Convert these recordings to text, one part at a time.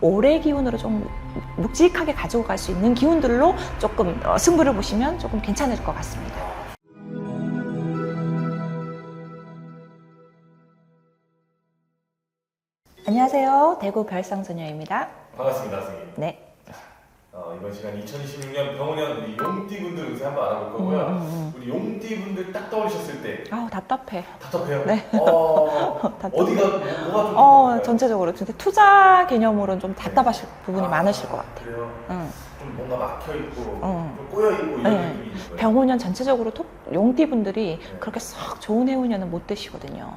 올해 기운으로 좀 묵직하게 가지고 갈 수 있는 기운들로 조금 승부를 보시면 조금 괜찮을 것 같습니다. 안녕하세요. 대구 별상소녀입니다. 반갑습니다, 선생님. 네. 이번 시간 2026년 병원년 우리 용띠분들 운세 한번 알아볼 거고요. 우리 용띠분들 딱 떠오르셨을 때 아우, 답답해. 답답해요? 네. 어디가 뭐가 좀 전체적으로 근데 투자 개념으로는 좀 답답하실 부분이 많으실 것 같아요. 그래요? 응. 좀 뭔가 막혀 있고 좀 꼬여 있고 이런 네. 느낌이 있는 거예요. 병원년 전체적으로 용띠 분들이 네. 그렇게 썩 좋은 해운년은 못 되시거든요.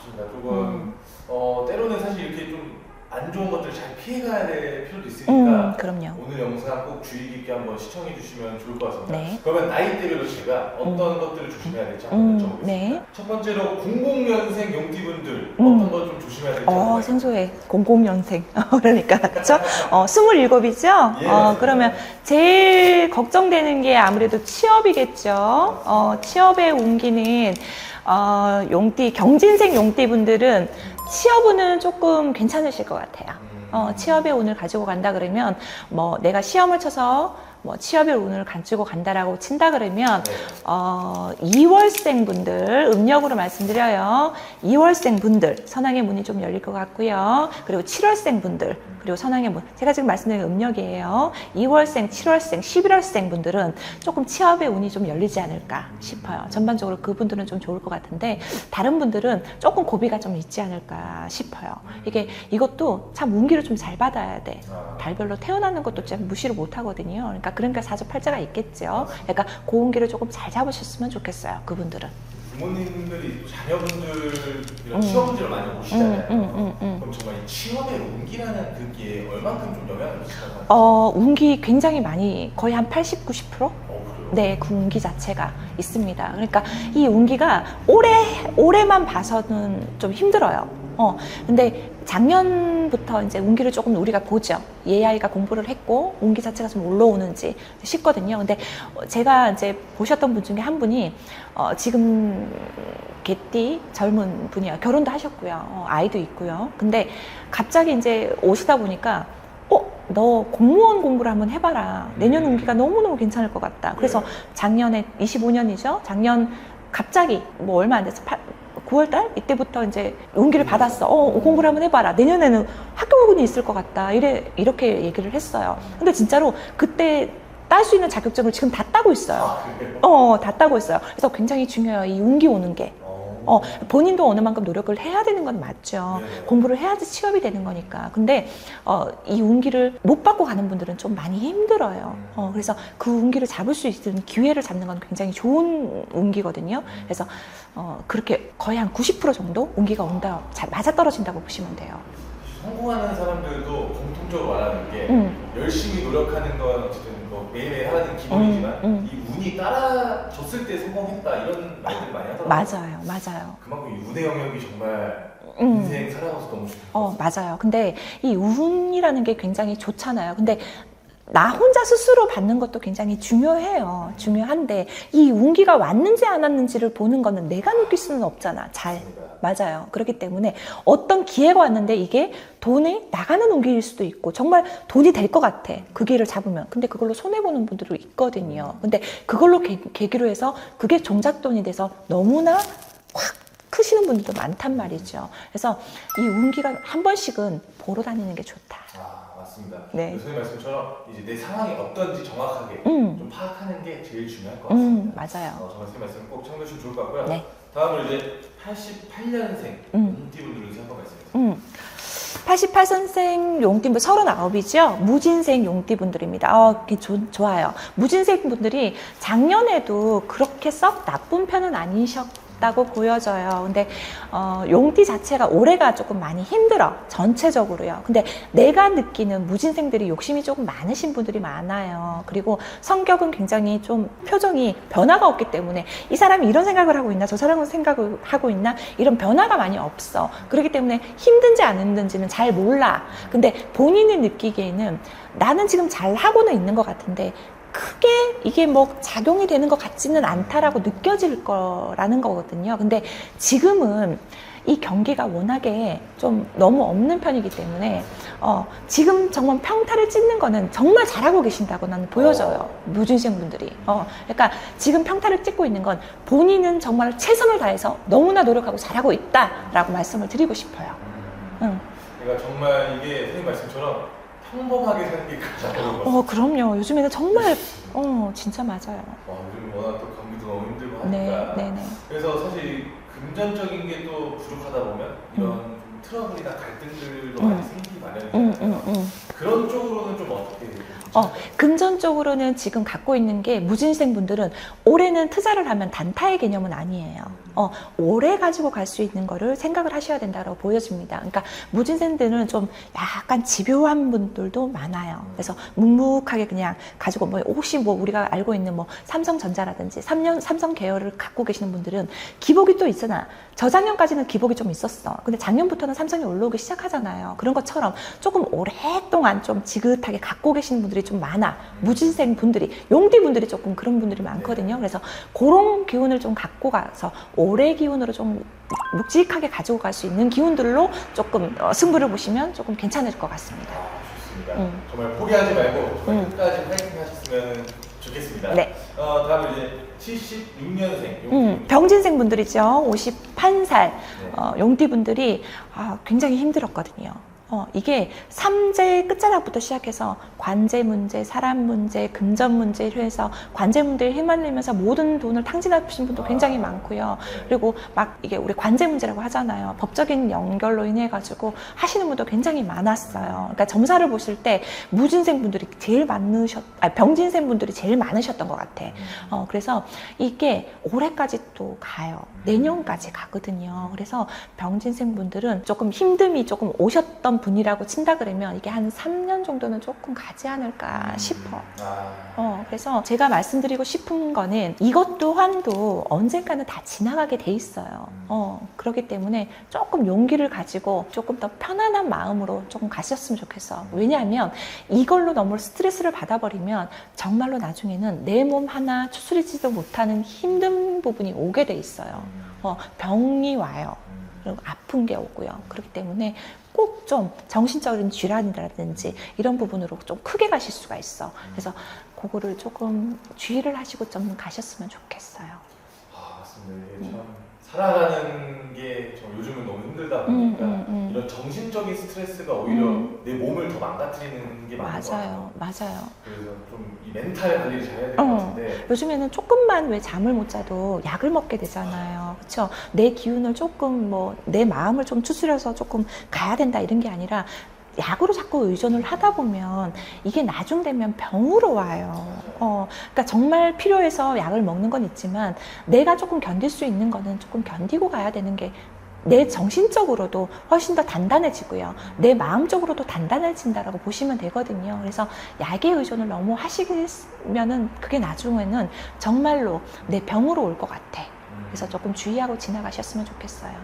좋습니다. 조금 때로는 사실 이렇게 좀 안 좋은 것들을 잘 피해가야 될 필요도 있으니까 그럼요. 오늘 영상 꼭 주의 깊게 한번 시청해 주시면 좋을 것 같습니다. 네. 그러면 나이대별로 제가 어떤 것들을 조심해야 될지 한번 여쭤보겠습니다. 네. 첫 번째로 00년생 용띠분들 어떤 것 좀 조심해야 될지 한번 생소해. 00년생. 그러니까, 그쵸? 27이죠? 예, 그러면 제일 걱정되는 게 아무래도 취업이겠죠? 취업의 운기는, 용띠, 경진생 용띠 분들은 취업운은 조금 괜찮으실 것 같아요. 취업의 운을 가지고 간다 그러면, 내가 시험을 쳐서 취업의 운을 가지고 간다라고 친다 그러면, 2월생 분들, 음력으로 말씀드려요. 2월생 분들, 선왕의 문이 좀 열릴 것 같고요. 그리고 7월생 분들, 그리고 선왕의 문. 제가 지금 말씀드린 음력이에요. 2월생, 7월생, 11월생 분들은 조금 취업의 운이 좀 열리지 않을까 싶어요. 전반적으로 그분들은 좀 좋을 것 같은데, 다른 분들은 조금 고비가 좀 있지 않을까 싶어요. 이것도 참 운기를 좀 잘 받아야 돼. 달별로 태어나는 것도 참 무시를 못 하거든요. 그러니까 사주팔자가 있겠죠. 그러니까 고운기를 조금 잘 잡으셨으면 좋겠어요. 그분들은. 부모님들이 취업이랑 취업 문제를 많이 보시잖아요. 그럼 정말 이 취업의 운기라는 그게 얼만큼 좀 영향을 미치나요? 운기 굉장히 많이, 거의 한 80, 90%? 그래요? 네, 그 운기 자체가 있습니다. 그러니까 이 운기가 올해만 봐서는 좀 힘들어요. 근데 작년부터 이제 운기를 조금 우리가 보죠. 얘 아이가 공부를 했고 운기 자체가 좀 올라오는지 싶거든요. 근데 제가 이제 보셨던 분 중에 한 분이 지금 개띠 젊은 분이야. 결혼도 하셨고요. 아이도 있고요. 근데 갑자기 이제 오시다 보니까 너 공무원 공부를 한번 해봐라. 내년 운기가 너무너무 괜찮을 것 같다. 그래서 작년에 25년이죠. 작년 갑자기 얼마 안 돼서 9월달 이때부터 이제 운기를 받았어. 공부를 한번 해봐라. 내년에는 학교 운이 있을 것 같다. 이렇게 얘기를 했어요. 근데 진짜로 그때 딸 수 있는 자격증을 지금 다 따고 있어요. 다 따고 있어요. 그래서 굉장히 중요해요. 이 운기 오는 게. 본인도 어느 만큼 노력을 해야 되는 건 맞죠. 공부를 해야지 취업이 되는 거니까. 근데 이 운기를 못 받고 가는 분들은 좀 많이 힘들어요. 그래서 그 운기를 잡을 수 있는 기회를 잡는 건 굉장히 좋은 운기거든요. 그래서 그렇게 거의 한 90% 정도 운기가 온다, 맞아떨어진다고 보시면 돼요. 성공하는 사람들도 공통적으로 말하는 게 열심히 노력하는 건 어쨌든 매일매일 하는 기본이지만 이 운이 따라줬을 때 성공했다 이런 말들 많이 하더라고요. 맞아요. 그만큼 이 운의 영역이 정말 인생 살아가서 너무 중요해요. 맞아요. 근데 이 운이라는 게 굉장히 좋잖아요. 근데 나 혼자 스스로 받는 것도 굉장히 중요해요. 중요한데 이 운기가 왔는지 안 왔는지를 보는 거는 내가 느낄 수는 없잖아. 맞아요. 그렇기 때문에 어떤 기회가 왔는데 이게 돈이 나가는 운기일 수도 있고 정말 돈이 될 것 같아. 그 기회를 잡으면. 근데 그걸로 손해보는 분들도 있거든요. 근데 그걸로 계기로 해서 그게 종잣돈이 돼서 너무나 확 크시는 분들도 많단 말이죠. 그래서 이 운기가 한 번씩은 보러 다니는 게 좋다. 맞습니다. 네. 선생님 말씀처럼 이제 내 상황이 어떤지 정확하게 좀 파악하는 게 제일 중요할 것 같습니다. 맞아요. 정말 선생님 말씀 꼭 참고하시면 좋을 것 같고요. 네. 다음으로 이제 88년생 용띠분들 운세 한번 말씀해 주세요. 88년생 용띠분 39이죠. 무진생 용띠분들입니다. 좋아요. 무진생 분들이 작년에도 그렇게 썩 나쁜 편은 아니셨다고 보여져요. 근데 용띠 자체가 올해가 조금 많이 힘들어. 전체적으로요. 근데 내가 느끼는 무진생들이 욕심이 조금 많으신 분들이 많아요. 그리고 성격은 굉장히 좀 표정이 변화가 없기 때문에 이 사람이 이런 생각을 하고 있나 저 사람은 생각을 하고 있나 이런 변화가 많이 없어. 그렇기 때문에 힘든지 안 힘든지는 잘 몰라. 근데 본인이 느끼기에는 나는 지금 잘 하고는 있는 것 같은데 크게 이게 작용이 되는 것 같지는 않다라고 느껴질 거라는 거거든요. 근데 지금은 이 경기가 워낙에 좀 너무 없는 편이기 때문에 지금 정말 평타를 찍는 거는 정말 잘하고 계신다고 나는 보여져요. 무진생 분들이. 그러니까 지금 평타를 찍고 있는 건 본인은 정말 최선을 다해서 너무나 노력하고 잘하고 있다라고 말씀을 드리고 싶어요. 그러니까 정말 이게 선생님 말씀처럼 평범하게 사는 게 가장 어려운 것 같아요. 그럼요. 요즘에는 정말 진짜 맞아요. 요즘 워낙 또 경기도 너무 힘들고 네, 하니까. 네, 네. 그래서 사실 금전적인 게 또 부족하다 보면 이런 좀 트러블이나 갈등들도 많이 생기기 마련이잖아요. 그런 쪽으로는 좀 어떻게 해요? 금전적으로는 지금 갖고 있는 게 무진생 분들은 올해는 투자를 하면 단타의 개념은 아니에요. 오래 가지고 갈 수 있는 거를 생각을 하셔야 된다고 보여집니다. 그러니까 무진생들은 좀 약간 집요한 분들도 많아요. 그래서 묵묵하게 그냥 가지고 혹시 우리가 알고 있는 삼성전자라든지 삼성 계열을 갖고 계시는 분들은 기복이 또 있으나 저작년까지는 기복이 좀 있었어. 근데 작년부터는 삼성이 올라오기 시작하잖아요. 그런 것처럼 조금 오랫동안 좀 지긋하게 갖고 계시는 분들이 좀 많아. 무진생 분들이, 용띠 분들이 조금 그런 분들이 많거든요. 그래서 그런 기운을 좀 갖고 가서 올해 기운으로 좀 묵직하게 가지고 갈 수 있는 기운들로 조금 승부를 보시면 조금 괜찮을 것 같습니다. 좋습니다. 정말 포기하지 말고 정말 끝까지 파이팅 하셨으면 좋겠습니다. 네. 다음은 이제 76년생 병진생 분들이죠. 51살 용띠 분들이 굉장히 힘들었거든요. 이게 삼재 끝자락부터 시작해서 관제 문제, 사람 문제, 금전 문제로 해서 관제 문제에 휘말리면서 모든 돈을 탕진하신 분도 굉장히 많고요. 그리고 막 이게 우리 관제 문제라고 하잖아요. 법적인 연결로 인해 가지고 하시는 분도 굉장히 많았어요. 그러니까 점사를 보실 때 무진생 분들이 제일 병진생 분들이 제일 많으셨던 것 같아. 그래서 이게 올해까지 또 가요. 내년까지 가거든요. 그래서 병진생 분들은 조금 힘듦이 조금 오셨던 분이라고 친다 그러면 이게 한 3년 정도는 조금 가지 않을까 싶어. 그래서 제가 말씀드리고 싶은 거는 이것 또한도 언젠가는 다 지나가게 돼 있어요. 그렇기 때문에 조금 용기를 가지고 조금 더 편안한 마음으로 조금 가셨으면 좋겠어. 왜냐하면 이걸로 너무 스트레스를 받아버리면 정말로 나중에는 내 몸 하나 추스리지도 못하는 힘든 부분이 오게 돼 있어요. 병이 와요. 그리고 아픈 게 오고요. 그렇기 때문에 꼭 좀 정신적인 질환이라든지 이런 부분으로 좀 크게 가실 수가 있어. 그래서 그거를 조금 주의를 하시고 좀 가셨으면 좋겠어요. 맞습니다. 이게 참 살아가는 게 요즘은 너무 힘들다 보니까 이런 정신적인 스트레스가 오히려 내 몸을 더 망가뜨리는 게 많은 것 같아요. 맞아요. 그래서 좀 이 멘탈 관리를 잘해야 될 것 같은데 요즘에는 조금만 왜 잠을 못 자도 약을 먹게 되잖아요. 그렇죠? 내 기운을 조금 내 마음을 좀 추스려서 조금 가야 된다 이런 게 아니라 약으로 자꾸 의존을 하다 보면 이게 나중 되면 병으로 와요. 그러니까 정말 필요해서 약을 먹는 건 있지만 내가 조금 견딜 수 있는 거는 조금 견디고 가야 되는 게 내 정신적으로도 훨씬 더 단단해지고요. 내 마음적으로도 단단해진다라고 보시면 되거든요. 그래서 약에 의존을 너무 하시면은 그게 나중에는 정말로 내 병으로 올 것 같아. 그래서 조금 주의하고 지나가셨으면 좋겠어요.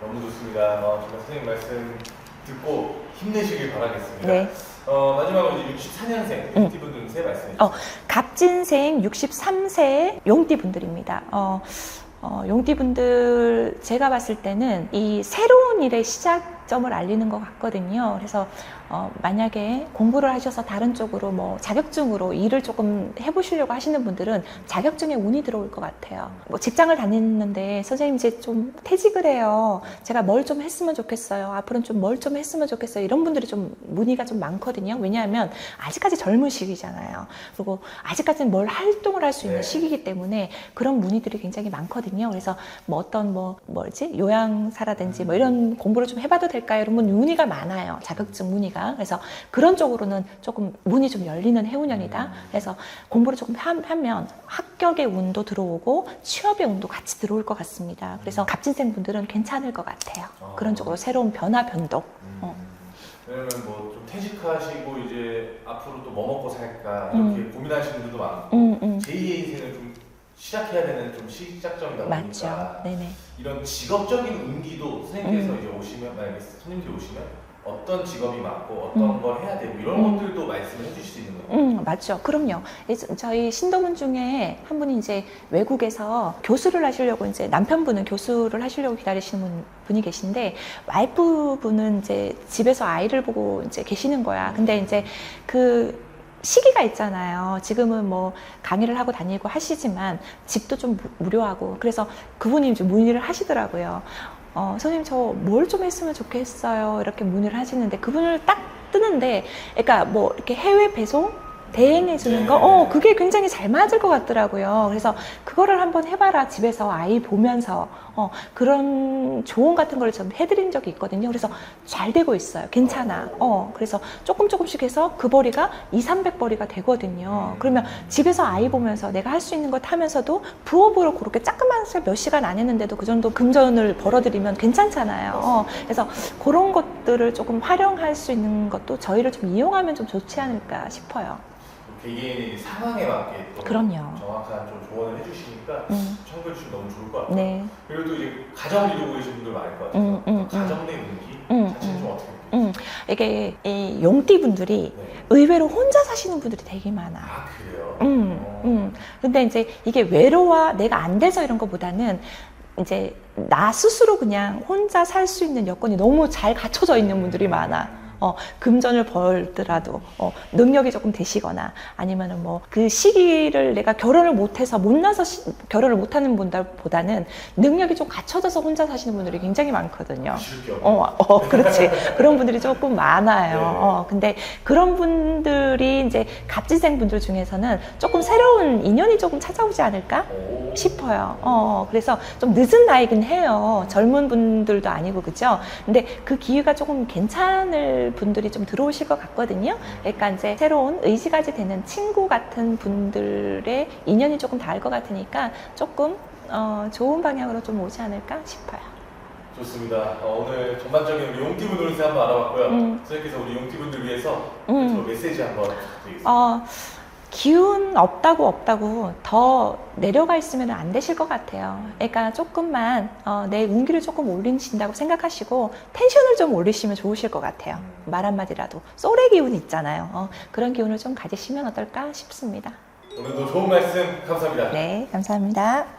너무 좋습니다. 정말 선생님 말씀 듣고 힘내시길 바라겠습니다. 네. 마지막으로 이제 64년생 용띠분들 세 말씀해 주세요. 갑진생 63세 용띠 분들입니다. 용띠 분들 제가 봤을 때는 이 새로운 일의 시작점을 알리는 것 같거든요. 그래서 만약에 공부를 하셔서 다른 쪽으로 자격증으로 일을 조금 해보시려고 하시는 분들은 자격증에 운이 들어올 것 같아요. 직장을 다니는데 선생님 이제 좀 퇴직을 해요. 제가 뭘 좀 했으면 좋겠어요. 앞으로는 좀 뭘 좀 했으면 좋겠어요. 이런 분들이 좀 문의가 좀 많거든요. 왜냐하면 아직까지 젊은 시기잖아요. 그리고 아직까지는 뭘 활동을 할 수 있는 시기이기 때문에 그런 문의들이 굉장히 많거든요. 그래서 요양사라든지 이런 공부를 좀 해봐도 될까요? 이런 문의가 많아요. 자격증 문의가. 그래서 그런 쪽으로는 조금 문이 좀 열리는 해운년이다. 그래서 공부를 조금 하면 합격의 운도 들어오고 취업의 운도 같이 들어올 것 같습니다. 그래서 갑진생 분들은 괜찮을 것 같아요. 그런 쪽으로 새로운 변화, 변동. 왜냐면 좀 퇴직하시고 이제 앞으로 또 뭐 먹고 살까 이렇게 고민하시는 분들도 많고 제2의 인생을 좀 시작해야 되는 좀 시작점이다 보니까 맞죠. 네네. 이런 직업적인 운기도 선생님께서 이제 오시면 만약에 손님들이 오시면 어떤 직업이 맞고 어떤 걸 해야 되고 이런 것들도 말씀을 해주실 수 있는 거예요? 맞죠. 그럼요. 저희 신도분 중에 한 분이 이제 외국에서 교수를 하시려고 이제 남편분은 교수를 하시려고 기다리시는 분이 계신데 와이프분은 이제 집에서 아이를 보고 이제 계시는 거야. 근데 이제 그 시기가 있잖아요. 지금은 뭐 강의를 하고 다니고 하시지만 집도 좀 무료하고 그래서 그분이 이제 문의를 하시더라고요. 선생님 저 뭘 좀 했으면 좋겠어요. 이렇게 문의를 하시는데 그분을 딱 뜨는데 그러니까 뭐 이렇게 해외 배송 대행해 주는 거, 그게 굉장히 잘 맞을 것 같더라고요. 그래서 그거를 한번 해봐라. 집에서 아이 보면서, 그런 조언 같은 걸 좀 해드린 적이 있거든요. 그래서 잘 되고 있어요. 괜찮아. 그래서 조금씩 해서 그 벌이가 200~300벌이가 되거든요. 그러면 집에서 아이 보면서 내가 할 수 있는 것 하면서도 부업으로 그렇게 조금만 몇 시간 안 했는데도 그 정도 금전을 벌어들이면 괜찮잖아요. 그래서 그런 것들을 조금 활용할 수 있는 것도 저희를 좀 이용하면 좀 좋지 않을까 싶어요. 개개인의 상황에 맞게 또 그럼요. 정확한 좀 조언을 해주시니까 참고해 주시면 너무 좋을 것 같아요. 네. 그리고 또 이제 가정을 이루고 계신 분들 많을 것 같아요. 가정 내 운기 자체는 좀 어떻게 돼요? 이게 이 용띠 분들이 네. 의외로 혼자 사시는 분들이 되게 많아. 아 그래요? 근데 이제 이게 외로워 내가 안 돼서 이런 것보다는 이제 나 스스로 그냥 혼자 살 수 있는 여건이 너무 잘 갖춰져 있는 분들이 많아. 금전을 벌더라도 능력이 조금 되시거나 아니면은 뭐 그 시기를 내가 결혼을 못해서 못나서 결혼을 못하는 분들보다는 능력이 좀 갖춰져서 혼자 사시는 분들이 굉장히 많거든요. 그렇지. 그런 분들이 조금 많아요. 근데 그런 분들이 이제 갑진생 분들 중에서는 조금 새로운 인연이 조금 찾아오지 않을까 싶어요. 그래서 좀 늦은 나이긴 해요. 젊은 분들도 아니고 그죠? 근데 그 기회가 조금 괜찮을 분들이 좀 들어오실 것 같거든요. 그러니까 이제 새로운 의지가지 되는 친구 같은 분들의 인연이 조금 닿을 것 같으니까 조금 좋은 방향으로 좀 오지 않을까 싶어요. 좋습니다. 오늘 전반적인 우리 용띠분들 운세 한번 알아봤고요. 선생님께서 우리 용띠분들 위해서 메시지 한번 부탁드리겠습니다. 기운 없다고 더 내려가 있으면 안 되실 것 같아요. 그러니까 조금만 내 운기를 조금 올리신다고 생각하시고 텐션을 좀 올리시면 좋으실 것 같아요. 말 한마디라도 쏠의 기운 있잖아요. 그런 기운을 좀 가지시면 어떨까 싶습니다. 오늘도 좋은 말씀 감사합니다. 네, 감사합니다.